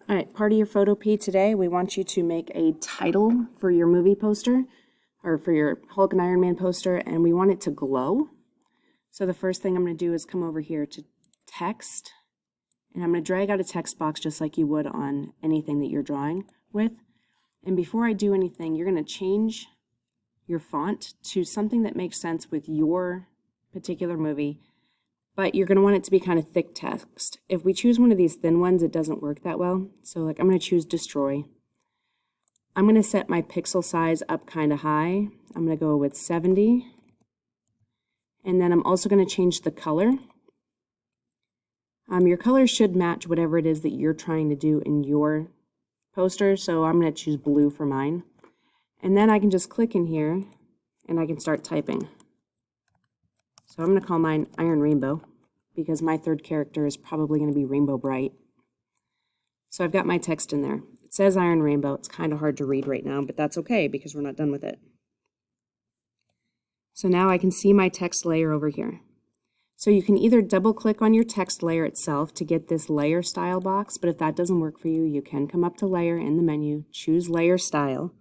All right, part of your photo P today, we want you to make a title for your movie poster or for your Hulk and Iron Man poster, and we want it to glow. So the first thing I'm going to do is come over here to text, and I'm going to drag out a text box just like you would on anything that you're drawing with. And before I do anything, you're going to change your font to something that makes sense with your particular movie, but you're going to want it to be kind of thick text. If we choose one of these thin ones, it doesn't work that well. So like I'm going to choose destroy. I'm going to set my pixel size up kind of high. I'm going to go with 70. And then I'm also going to change the color. Your color should match whatever it is that you're trying to do in your poster. So I'm going to choose blue for mine. And then I can just click in here and I can start typing. So I'm going to call mine Iron Rainbow because my third character is probably going to be Rainbow Bright. So I've got my text in there. It says Iron Rainbow. It's kind of hard to read right now, but that's okay because we're not done with it. So now I can see my text layer over here. So you can either double click on your text layer itself to get this layer style box, but if that doesn't work for you, you can come up to layer in the menu, choose layer style.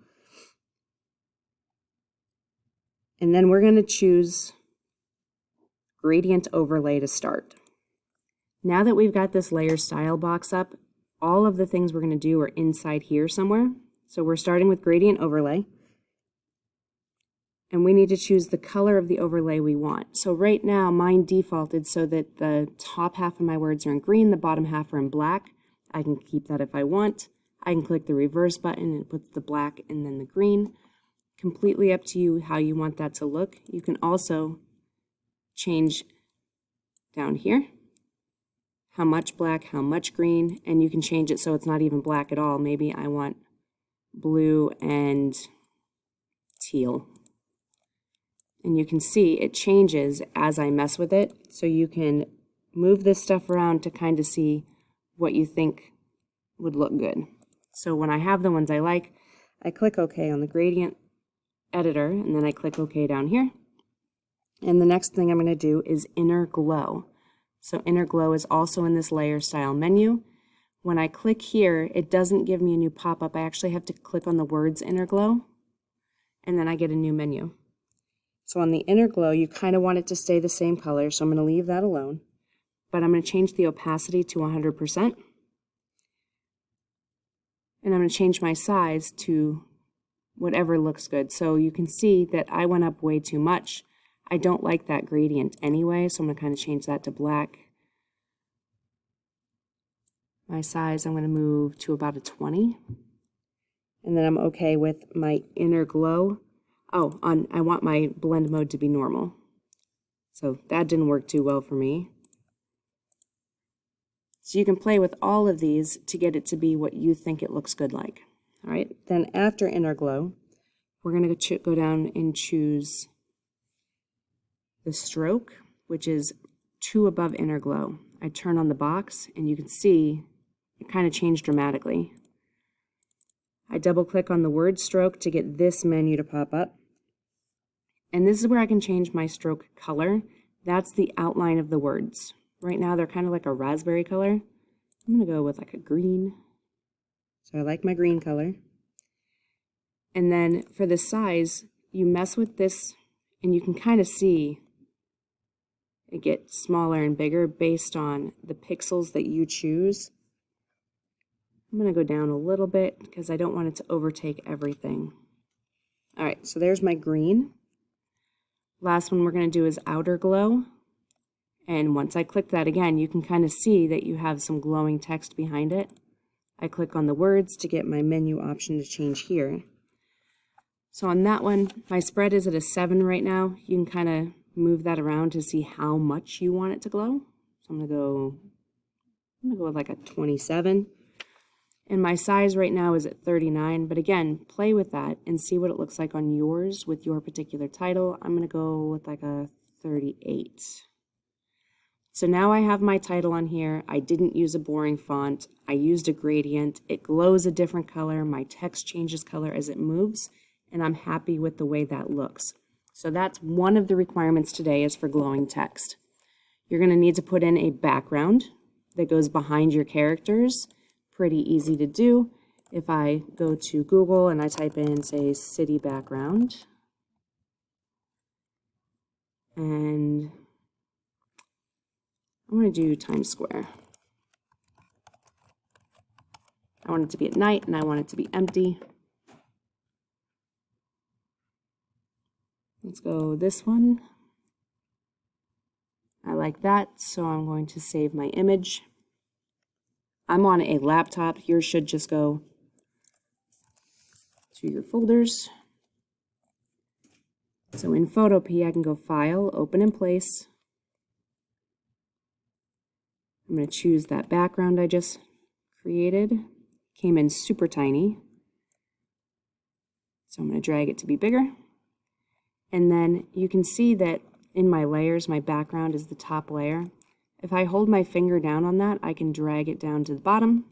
And then we're going to choose gradient overlay to start. Now that we've got this layer style box up, all of the things we're going to do are inside here somewhere. So we're starting with gradient overlay. And we need to choose the color of the overlay we want. So right now mine defaulted so that the top half of my words are in green, the bottom half are in black. I can keep that if I want. I can click the reverse button and it puts the black and then the green. Completely up to you how you want that to look. You can also change down here how much black, how much green, and you can change it so it's not even black at all. Maybe I want blue and teal. And you can see it changes as I mess with it, so you can move this stuff around to kind of see what you think would look good. So when I have the ones I like, I click OK on the gradient editor, and then I click OK down here. And the next thing I'm going to do is inner glow. So inner glow is also in this layer style menu. When I click here, it doesn't give me a new pop-up. I actually have to click on the words inner glow, and then I get a new menu. So on the inner glow, you kind of want it to stay the same color, so I'm going to leave that alone. But I'm going to change the opacity to 100%. And I'm going to change my size to whatever looks good. So you can see that I went up way too much. I don't like that gradient anyway, so I'm going to kind of change that to black. My size, I'm going to move to about a 20. And then I'm okay with my inner glow. Oh, I want my blend mode to be normal. So that didn't work too well for me. So you can play with all of these to get it to be what you think it looks good like. All right, then after inner glow, we're going to go down and choose the stroke, which is 2 above inner glow. I turn on the box and you can see it kind of changed dramatically. I double click on the word stroke to get this menu to pop up. And this is where I can change my stroke color. That's the outline of the words. Right now they're kind of like a raspberry color. I'm going to go with like a green. So I like my green color. And then for the size, you mess with this and you can kind of see it get smaller and bigger based on the pixels that you choose. I'm going to go down a little bit because I don't want it to overtake everything. All right, so there's my green. Last one we're going to do is outer glow. And once I click that again, you can kind of see that you have some glowing text behind it. I click on the words to get my menu option to change here. So on that one, my spread is at a 7 right now. You can kind of move that around to see how much you want it to glow. So I'm going to go with like a 27. And my size right now is at 39, but again, play with that and see what it looks like on yours with your particular title. I'm going to go with like a 38. So now I have my title on here. I didn't use a boring font. I used a gradient. It glows a different color. My text changes color as it moves, and I'm happy with the way that looks. So that's one of the requirements today is for glowing text. You're going to need to put in a background that goes behind your characters. pretty easy to do. If I go to Google and I type in, say, city background, and I want to do Times Square. I want it to be at night and I want it to be empty. Let's go this one. I like that, so I'm going to save my image. I'm on a laptop. Yours should just go to your folders. So in Photopea, I can go File, Open in Place. I'm going to choose that background I just created. Came in super tiny. So I'm going to drag it to be bigger. And then you can see that in my layers, my background is the top layer. If I hold my finger down on that, I can drag it down to the bottom.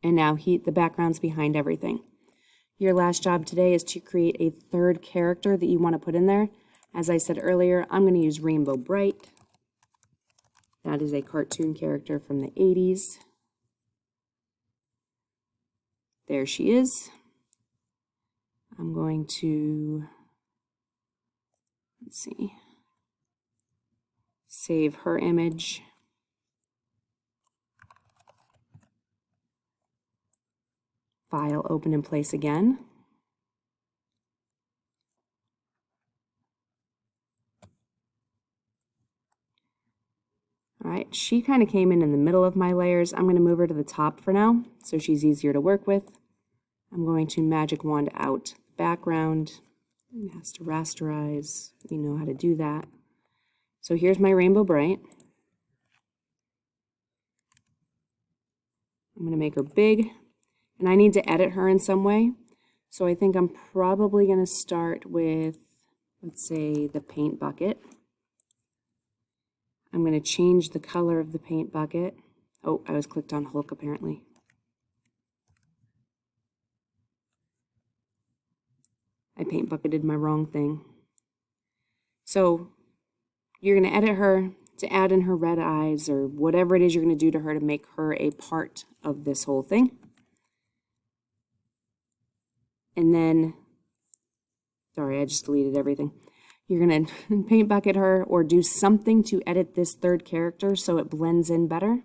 And now the background's behind everything. Your last job today is to create a third character that you want to put in there. As I said earlier, I'm going to use Rainbow Bright. That is a cartoon character from the 80s. There she is. I'm going to, let's see, save her image. File, Open in Place again. All right, she kind of came in the middle of my layers. I'm going to move her to the top for now, so she's easier to work with. I'm going to magic wand out the background. It has to rasterize. You know how to do that. So here's my Rainbow Bright. I'm going to make her big, and I need to edit her in some way. So I think I'm probably going to start with, let's say, the paint bucket. I'm going to change the color of the paint bucket. Oh, I was clicked on Hulk apparently. I paint bucketed my wrong thing. So you're going to edit her to add in her red eyes or whatever it is you're going to do to her to make her a part of this whole thing. And then, sorry, I just deleted everything. You're going to paint bucket her or do something to edit this third character so it blends in better.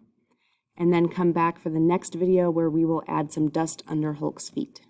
And then come back for the next video where we will add some dust under Hulk's feet.